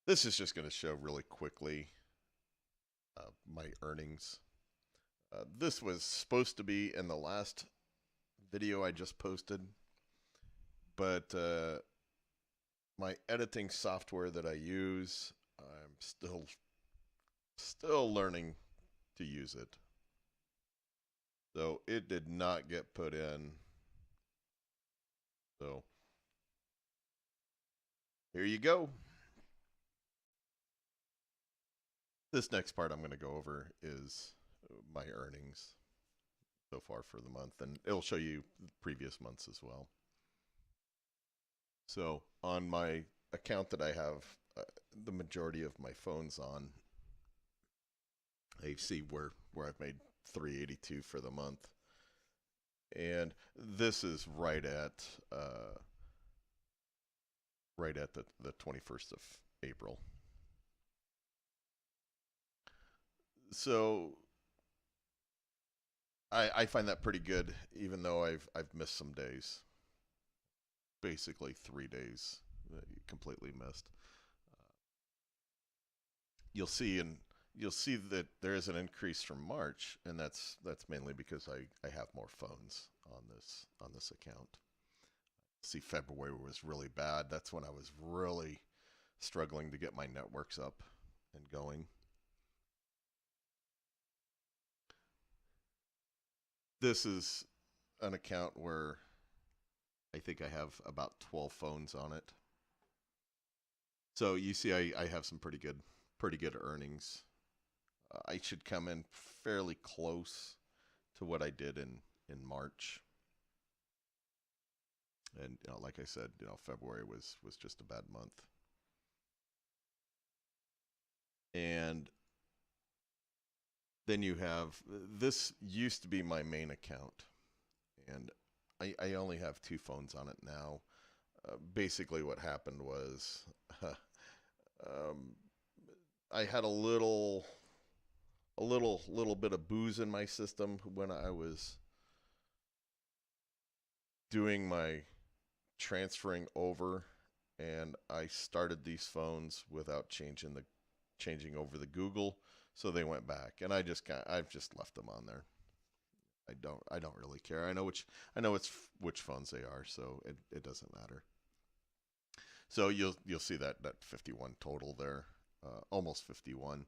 This is just going to show really quickly my earnings. This was supposed to be in the last video I just posted, but my editing software that I use, I'm still learning to use it. So it did not get put in. So here you go. This next part I'm going to go over is my earnings so far for the month, and it'll show you previous months as well. So on my account that I have the majority of my phones on, I see where I've made 382 for the month, and this is right at the 21st of April. So I find that pretty good, even though I've missed some days. Basically 3 days completely missed. You'll see that there is an increase from March, and that's mainly because I have more phones on this account. See, February was really bad. That's when I was really struggling to get my networks up and going. This is an account where I think I have about 12 phones on it. So you see I have some pretty good earnings. I should come in fairly close to what I did in March. And like I said, February was just a bad month. And then you have, this used to be my main account, and I only have 2 phones on it now. Basically what happened was I had a little bit of booze in my system when I was doing my transferring over, and I started these phones without changing over the Google, so they went back, and I've just left them on there. I don't really care. I know which phones they are, so it doesn't matter. So you'll see that 51 total there, almost 51.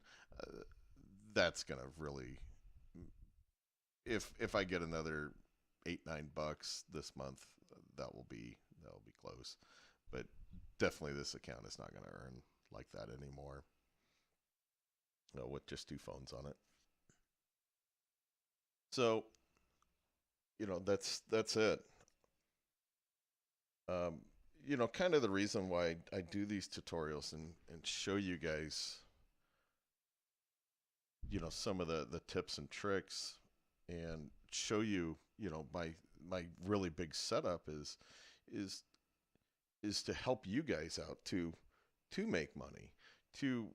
That's gonna really, if I get another $8-9 this month, that'll be close. But definitely this account is not gonna earn like that anymore. With just 2 phones on it. So that's it. Um, kind of the reason why I do these tutorials and show you guys, some of the tips and tricks, and show you, my really big setup is to help you guys out to make money, to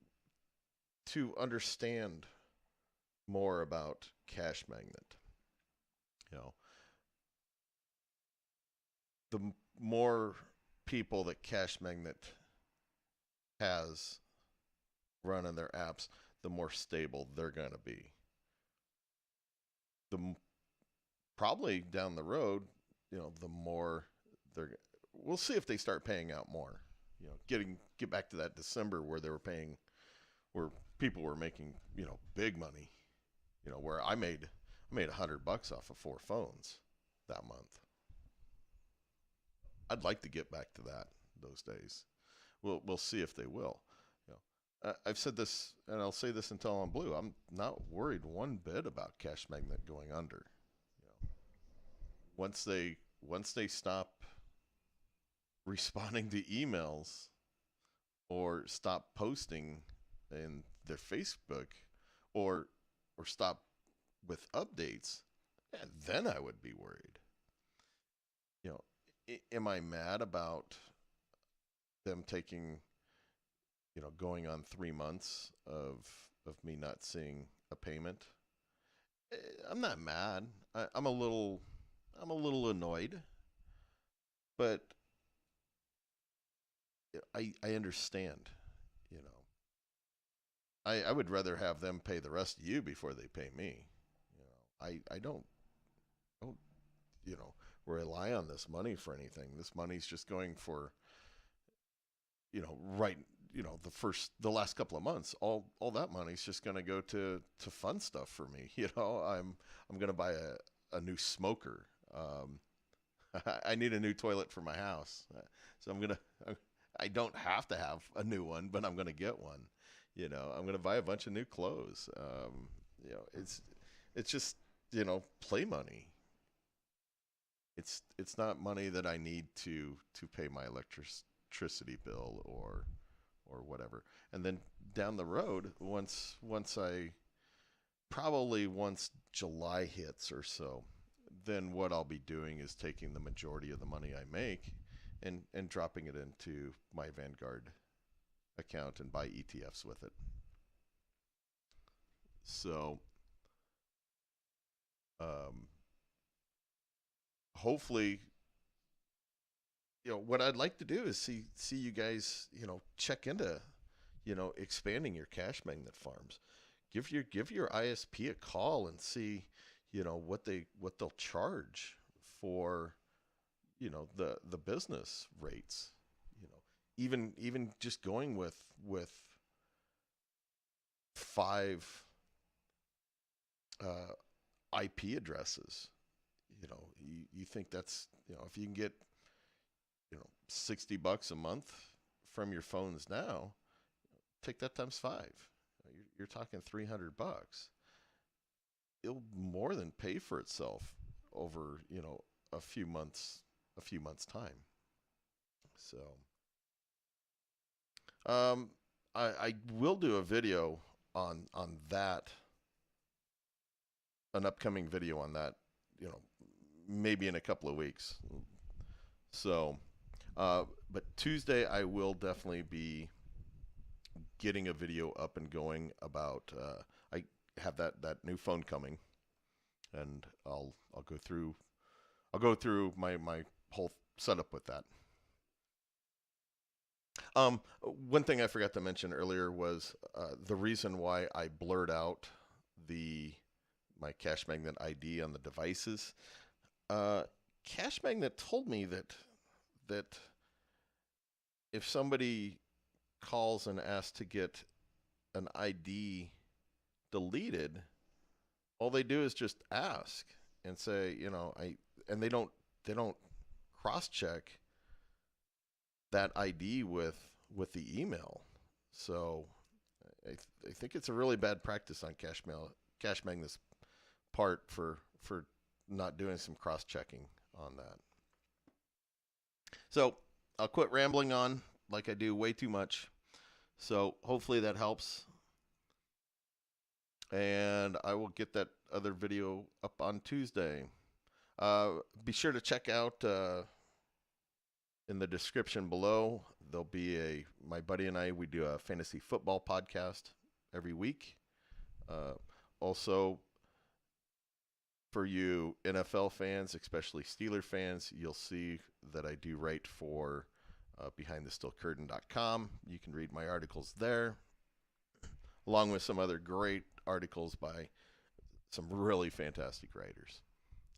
understand more about Cashmagnet. You know, the more people that Cashmagnet has running their apps, the more stable they're going to be. The probably down the road, the more they're. We'll see if they start paying out more. Get back to that December where they were paying, where people were making, big money. Where I made $100 off of 4 phones that month. I'd like to get back to those days. We'll see if they will. I've said this, and I'll say this until I'm blue. I'm not worried one bit about Cashmagnet going under. Once they stop responding to emails or stop posting in their Facebook, or stop with updates, and then I would be worried. Am I mad about them taking, going on 3 months of me not seeing a payment? I'm not mad. I'm a little annoyed, but I understand. I would rather have them pay the rest of you before they pay me. I don't rely on this money for anything. This money's just going for right the last couple of months. All that money's just going to go to fun stuff for me. I'm going to buy a new smoker. I need a new toilet for my house, so I don't have to have a new one, but I'm gonna get one. I'm gonna buy a bunch of new clothes. It's just play money. It's not money that I need to pay my electricity bill or whatever. And then down the road, once July hits or so, then what I'll be doing is taking the majority of the money I make and dropping it into my Vanguard account and buy ETFs with it. So hopefully, what I'd like to do is see you guys, check into, expanding your cash magnet farms. Give your ISP a call and see, what they'll charge for, the business rates. Even just going with 5 IP addresses. You think that's, if you can get, $60 a month from your phones now, take that times 5. You're talking $300. It'll more than pay for itself over, a few months time. So I will do a video on that, an upcoming video on that, maybe in a couple of weeks. So but Tuesday I will definitely be getting a video up and going about I have that new phone coming, and I'll go through my whole setup with that. One thing I forgot to mention earlier was the reason why I blurred out my Cashmagnet ID on the devices. Cashmagnet told me that if somebody calls and asks to get an ID deleted, all they do is just ask and say, and they don't cross-check that ID with the email. So I think it's a really bad practice on Cashmagnet's part for not doing some cross-checking on that. So I'll quit rambling on like I do way too much. So hopefully that helps. And I will get that other video up on Tuesday. Be sure to check out in the description below. There'll be my buddy and I, we do a fantasy football podcast every week. Also, for you NFL fans, especially Steeler fans, you'll see that I do write for BehindTheSteelCurtain.com. You can read my articles there, along with some other great articles by some really fantastic writers.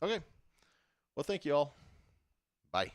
Okay. Well, thank you all. Bye.